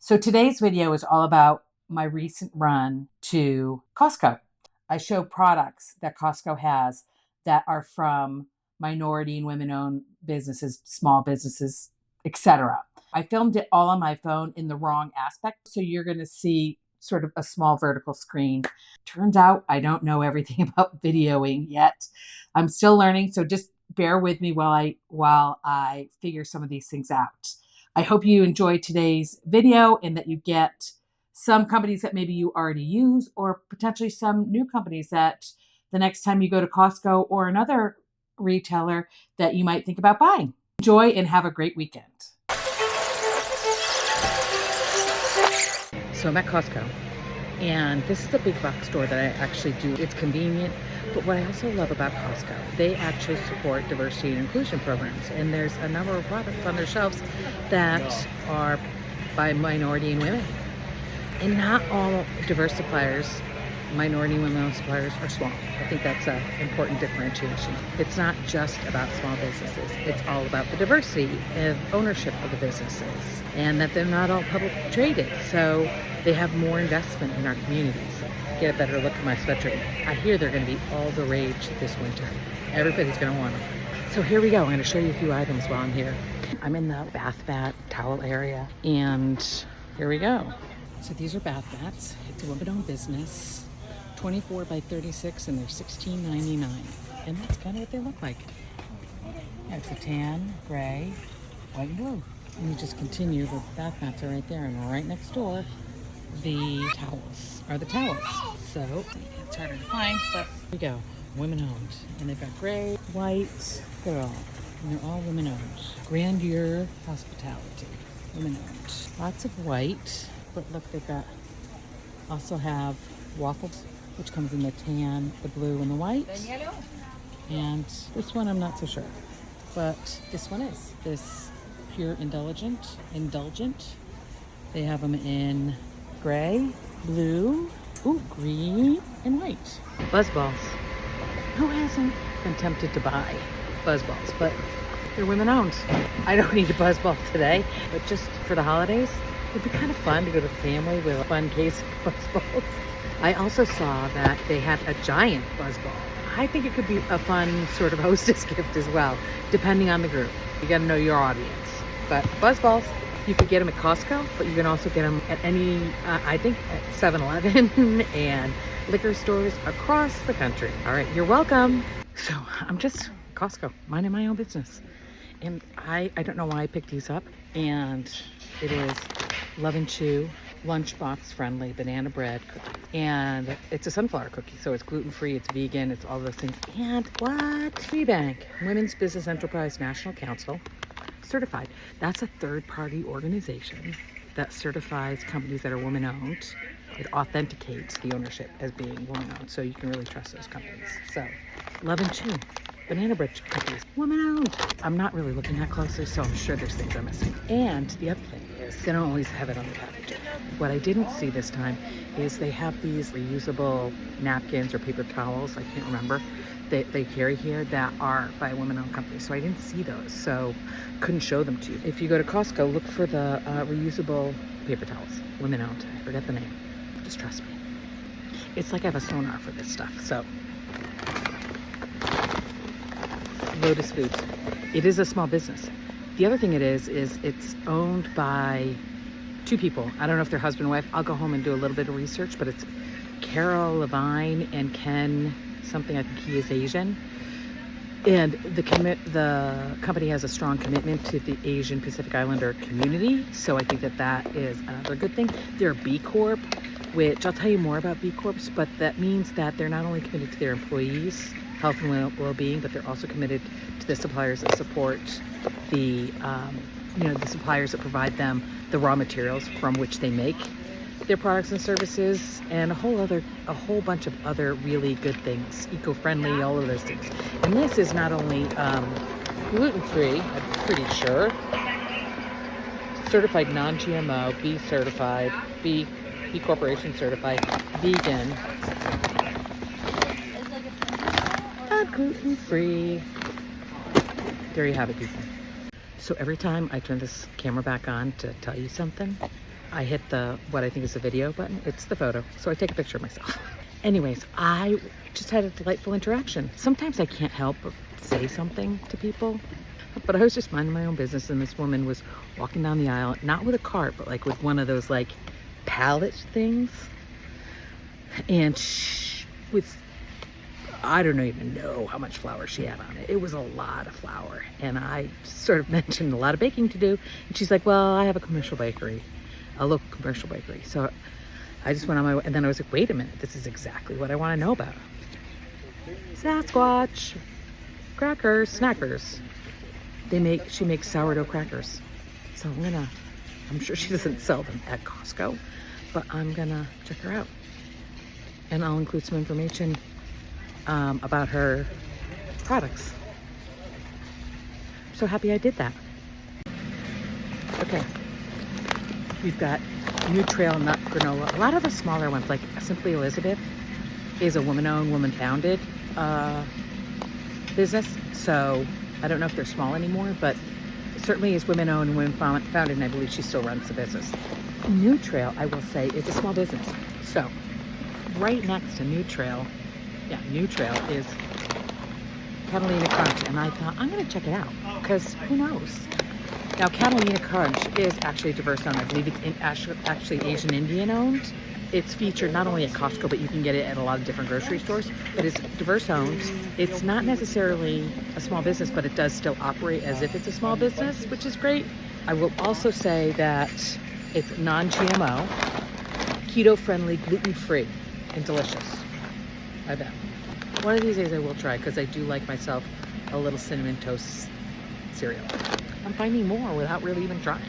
So today's video is all about my recent run to Costco. I show products that Costco has that are from minority and women-owned businesses, small businesses, etc. I filmed it all on my phone in the wrong aspect, so you're going to see sort of a small vertical screen. Turns out I don't know everything about videoing yet. I'm still learning, so just bear with me while I figure some of these things out. I hope you enjoyed today's video and that you get some companies that maybe you already use, or potentially some new companies that the next time you go to Costco or another retailer that you might think about buying. Enjoy and have a great weekend. So I'm at Costco, and this is a big box store that I actually do. It's convenient, but what I also love about Costco, they actually support diversity and inclusion programs, and there's a number of products on their shelves that are by minority and women. And not all diverse suppliers, minority and women-owned suppliers, are small. I think that's an important differentiation. It's not just about small businesses. It's all about the diversity of ownership of the businesses, and that they're not all publicly traded. So they have more investment in our communities. Get a better look at my sweatshirt. I hear they're going to be all the rage this winter. Everybody's going to want them. So here we go. I'm going to show you a few items while I'm here. I'm in the bath mat towel area, and here we go. So these are bath mats. It's a women-owned business, 24 by 36, and they're $16.99. And that's kind of what they look like. Yeah, it's a tan, gray, white, and blue. And you just continue, the bath mats are right there, and right next door, the towels are the towels. So it's harder to find, but here we go. Women-owned. And they've got gray, white, look at it all. And they're all women-owned. Grandeur Hospitality, women-owned. Lots of white. But look, they've got, also have waffles, which comes in the tan, the blue, and the white. And this one I'm not so sure, but this one is this pure indulgent. They have them in gray, blue, green, and white. Buzzballs. Who hasn't been tempted to buy buzzballs? But they're women-owned. I don't need a buzzball today, but just for the holidays, it'd be kind of fun to go to family with a fun case of buzzballs. I also saw that they had a giant buzzball. I think it could be a fun sort of hostess gift as well, depending on the group. You got to know your audience. But buzzballs, you could get them at Costco, but you can also get them at any, I think, at 7-Eleven and liquor stores across the country. All right, you're welcome. So I'm just Costco, minding my own business. And I don't know why I picked these up. And it is Love and Chew lunchbox friendly banana bread cookie, and it's a sunflower cookie, so it's gluten-free, it's vegan, it's all those things. And what? WeBank, Women's Business Enterprise National Council certified. That's a third-party organization that certifies companies that are women-owned. It authenticates the ownership as being women-owned, so you can really trust those companies. So Love and Chew banana bread cookies, women-owned. I'm not really looking that closely, so I'm sure there's things I'm missing. And the other thing is, they don't always have it on the package. What I didn't see this time is they have these reusable napkins or paper towels, I can't remember, they carry here that are by a women-owned company. So I didn't see those, so couldn't show them to you. If you go to Costco, look for the reusable paper towels, women-owned. I forget the name. Just trust me. It's like I have a sonar for this stuff, so. Lotus Foods. It is a small business. The other thing it is it's owned by two people. I don't know if they're husband and wife. I'll go home and do a little bit of research, but it's Carol Levine and Ken something. I think he is Asian. And the company has a strong commitment to the Asian Pacific Islander community. So I think that is another good thing. They're a B Corp, which I'll tell you more about B Corps, but that means that they're not only committed to their employees' health and well-being, but they're also committed to the suppliers that support the suppliers that provide them the raw materials from which they make their products and services, and a whole bunch of other really good things, eco-friendly, all of those things. And this is not only gluten-free, I'm pretty sure, certified non-GMO, B certified, B Corporation certified, vegan, gluten-free. There you have it, people. So every time I turn this camera back on to tell you something, I hit the, what I think is the video button. It's the photo. So I take a picture of myself. Anyways, I just had a delightful interaction. Sometimes I can't help but say something to people, but I was just minding my own business, and this woman was walking down the aisle, not with a cart, but like with one of those like pallet things. And with, I don't even know how much flour she had on it. It was a lot of flour. And I sort of mentioned a lot of baking to do. And she's like, well, I have a commercial bakery, a local commercial bakery. So I just went on my way. And then I was like, wait a minute, this is exactly what I want to know about. Sasquatch, crackers, snackers. She makes sourdough crackers. So I'm sure she doesn't sell them at Costco, but I'm gonna check her out. And I'll include some information about her products. I'm so happy I did that. Okay, we've got New Trail Nut Granola. A lot of the smaller ones, like Simply Elizabeth, is a woman-owned, woman-founded business. So I don't know if they're small anymore, but it certainly is women-owned and women-founded, and I believe she still runs the business. New Trail, I will say, is a small business. So right next to New Trail is Catalina Crunch, and I thought, I'm going to check it out, because who knows? Now, Catalina Crunch is actually diverse owned. I believe it's actually Asian Indian owned. It's featured not only at Costco, but you can get it at a lot of different grocery stores, but it's diverse owned. It's not necessarily a small business, but it does still operate as if it's a small business, which is great. I will also say that it's non-GMO, keto-friendly, gluten-free, and delicious. I bet. One of these days I will try, because I do like myself a little cinnamon toast cereal. I'm finding more without really even trying.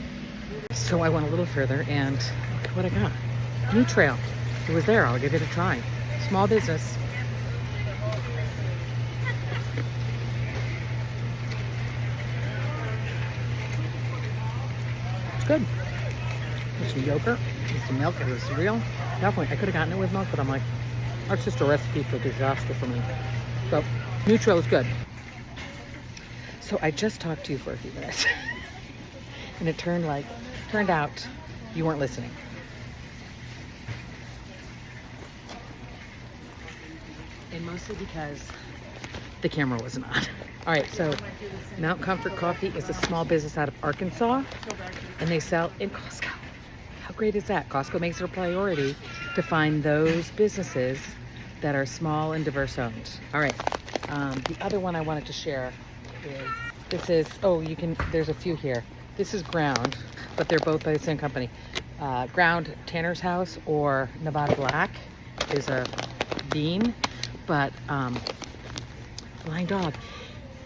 So I went a little further, and look at what I got. New Trail. It was there. I'll give it a try. Small business. It's good. There's some yogurt, there's some milk, there's cereal. Definitely, I could have gotten it with milk, but I'm like, that's just a recipe for disaster for me. So, New Trail is good. So I just talked to you for a few minutes, and it turned out you weren't listening. And mostly because the camera wasn't on. All right, so Mount Comfort Coffee is a small business out of Arkansas, and they sell in Costco. How great is that? Costco makes it a priority to find those businesses that are small and diverse owned. All right, the other one I wanted to share is, there's a few here. This is Ground, but they're both by the same company. Ground Tanner's House, or Nevada Black, is a bean, but Blind Dog,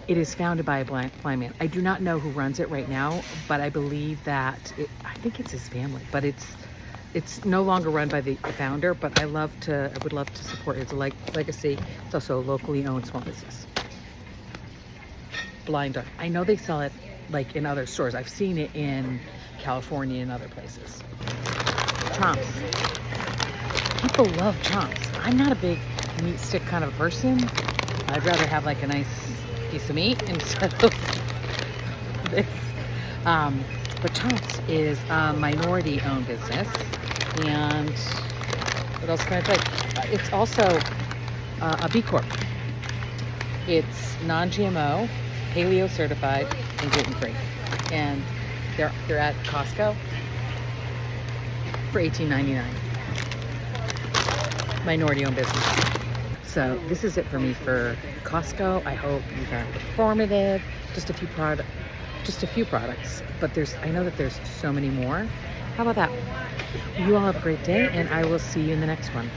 it is founded by a blind man. I do not know who runs it right now, but I believe that I think it's his family, but it's no longer run by the founder, but I would love to support his legacy. It's also a locally owned small business. Blind Dog. I know they sell it like in other stores. I've seen it in California and other places. Chomps. People love chomps. I'm not a big meat stick kind of a person. I'd rather have like a nice piece of meat instead of this. But Chomps is a minority-owned business, and what else can I tell you? It's also a B Corp. It's non-GMO, paleo certified, and gluten-free, and they're at Costco for $18.99. Minority-owned business. So this is it for me for Costco. I hope you found it informative. Just a few products, but I know that there's so many more. How about that? You all have a great day, and I will see you in the next one.